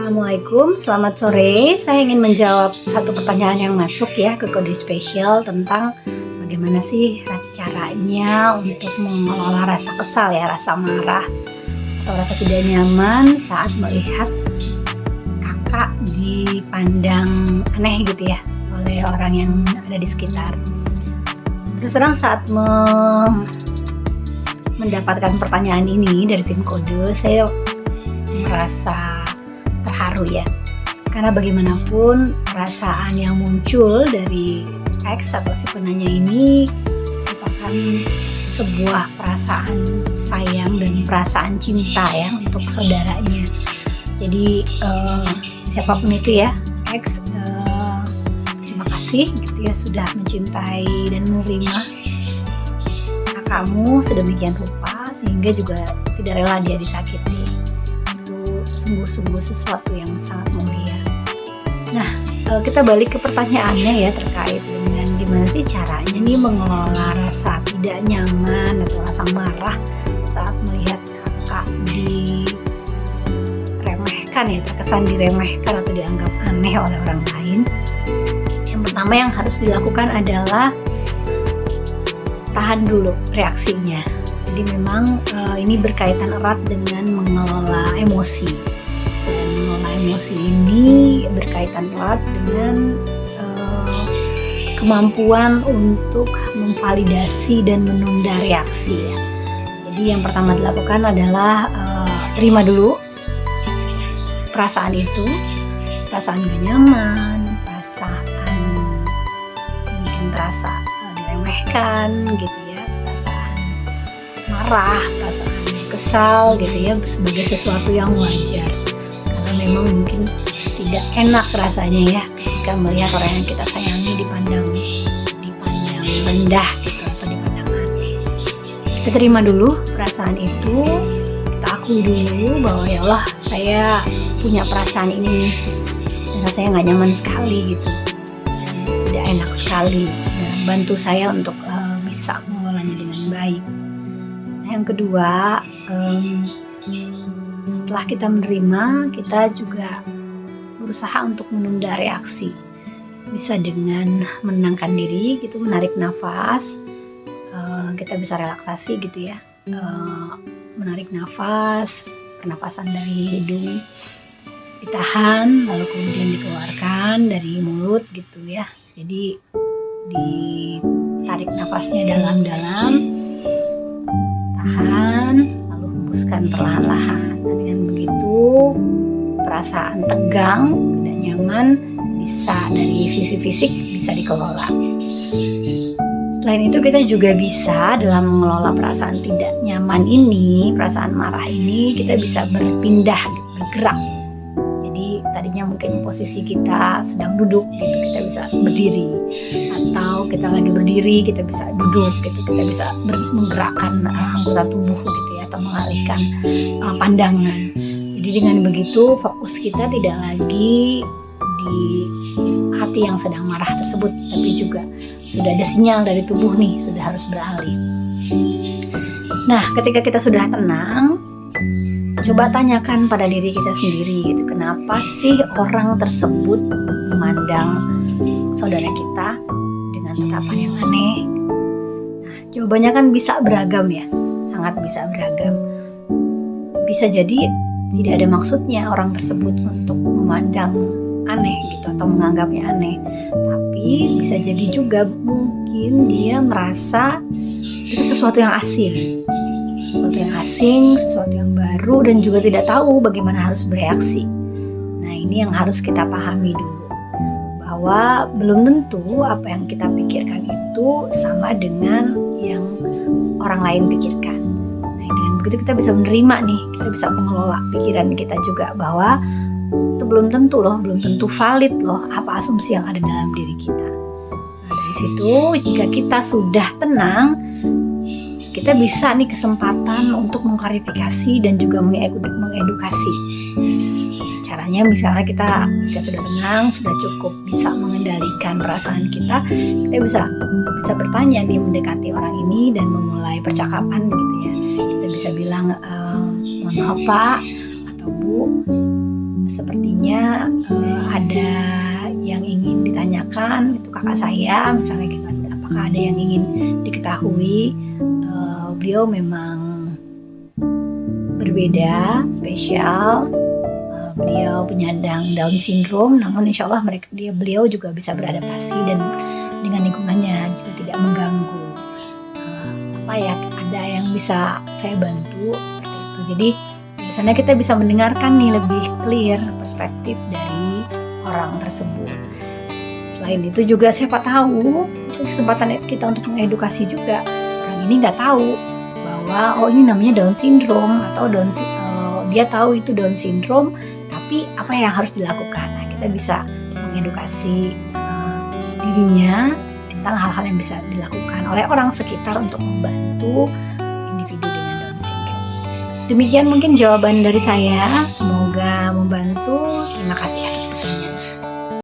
Assalamualaikum, selamat sore. Saya ingin menjawab satu pertanyaan yang masuk ya ke kode spesial tentang bagaimana sih caranya untuk mengelola rasa kesal ya, rasa marah atau rasa tidak nyaman saat melihat kakak dipandang aneh gitu ya oleh orang yang ada di sekitar. Terus terang saat mendapatkan pertanyaan ini dari tim kode, saya merasa terharu ya, karena bagaimanapun perasaan yang muncul dari X atau si penanya ini merupakan sebuah perasaan sayang dan perasaan cinta ya untuk saudaranya. Jadi siapapun itu ya, X terima kasih gitu ya sudah mencintai dan menerima kakakmu sedemikian rupa sehingga juga tidak rela dia disakiti. Sungguh-sungguh sesuatu yang sangat mulia. Nah, kita balik ke pertanyaannya ya terkait dengan gimana sih caranya nih mengelola rasa tidak nyaman atau rasa marah saat melihat kakak diremehkan ya, terkesan diremehkan atau dianggap aneh oleh orang lain. Yang pertama yang harus dilakukan adalah tahan dulu reaksinya. Jadi memang ini berkaitan erat dengan mengelola emosi. Dan mengelola emosi ini berkaitan erat dengan kemampuan untuk memvalidasi dan menunda reaksi ya. Jadi yang pertama dilakukan adalah terima dulu perasaan itu, perasaan gak nyaman, perasaan mungkin terasa diremehkan gitu ya, marah, perasaan kesal gitu ya sebagai sesuatu yang wajar, karena memang mungkin tidak enak rasanya ya ketika melihat orang yang kita sayangi dipandang rendah gitu atau dipandang aneh. Kita terima dulu perasaan itu, kita akui dulu bahwa ya Allah saya punya perasaan ini nih dan rasanya nggak nyaman sekali gitu, tidak enak sekali, dan bantu saya untuk bisa mengelolanya dengan baik. Yang kedua, setelah kita menerima, kita juga berusaha untuk menunda reaksi. Bisa dengan menenangkan diri, gitu, menarik nafas. Kita bisa relaksasi gitu ya. Menarik nafas, pernafasan dari hidung ditahan, lalu kemudian dikeluarkan dari mulut gitu ya. Jadi ditarik nafasnya dalam-dalam, tahan, lalu hembuskan perlahan-lahan. Dan dengan begitu perasaan tegang, tidak nyaman bisa dari fisik bisa dikelola. Selain itu kita juga bisa dalam mengelola perasaan tidak nyaman ini, perasaan marah ini, kita bisa berpindah, bergerak. Jadi tadinya mungkin posisi kita sedang duduk gitu, kita bisa berdiri, atau kita lagi berdiri kita bisa duduk gitu, kita bisa menggerakkan anggota tubuh gitu ya, atau mengalihkan pandangan. Jadi dengan begitu fokus kita tidak lagi di hati yang sedang marah tersebut, tapi juga sudah ada sinyal dari tubuh nih, sudah harus beralih. Nah, ketika kita sudah tenang, coba tanyakan pada diri kita sendiri gitu, kenapa sih orang tersebut memandang saudara kita dengan tatapan yang aneh? Nah, jawabannya kan bisa beragam ya, sangat bisa beragam. Bisa jadi tidak ada maksudnya orang tersebut untuk memandang aneh gitu atau menganggapnya aneh, tapi bisa jadi juga mungkin dia merasa itu sesuatu yang asing, sesuatu yang baru, dan juga tidak tahu bagaimana harus bereaksi. Nah, ini yang harus kita pahami dulu, bahwa belum tentu apa yang kita pikirkan itu sama dengan yang orang lain pikirkan. Nah, dengan begitu kita bisa menerima nih, kita bisa mengelola pikiran kita juga, bahwa itu belum tentu valid loh apa asumsi yang ada dalam diri kita. Nah, dari situ jika kita sudah tenang, kita bisa nih kesempatan untuk mengklarifikasi dan juga mengedukasi. Caranya misalnya kita jika sudah tenang, sudah cukup bisa mengendalikan perasaan kita bisa bertanya nih, mendekati orang ini dan memulai percakapan gitu ya. Kita bisa bilang, mohon maaf Pak atau Bu, sepertinya ada yang ingin ditanyakan, itu kakak saya misalnya gitu, apakah ada yang ingin diketahui. Beliau memang berbeda, spesial. Beliau penyandang Down syndrome, namun insya Allah beliau juga bisa beradaptasi dan dengan lingkungannya juga tidak mengganggu. Ada yang bisa saya bantu seperti itu. Jadi biasanya kita bisa mendengarkan nih lebih clear perspektif dari orang tersebut. Selain itu juga siapa tahu itu kesempatan kita untuk mengedukasi juga. Orang ini nggak tahu bahwa ini namanya Down syndrome atau dia tahu itu Down syndrome, tapi apa yang harus dilakukan. Nah, kita bisa mengedukasi dirinya tentang hal-hal yang bisa dilakukan oleh orang sekitar untuk membantu individu dengan Down syndrome. Demikian mungkin jawaban dari saya, semoga membantu. Terima kasih atas pertanyaan.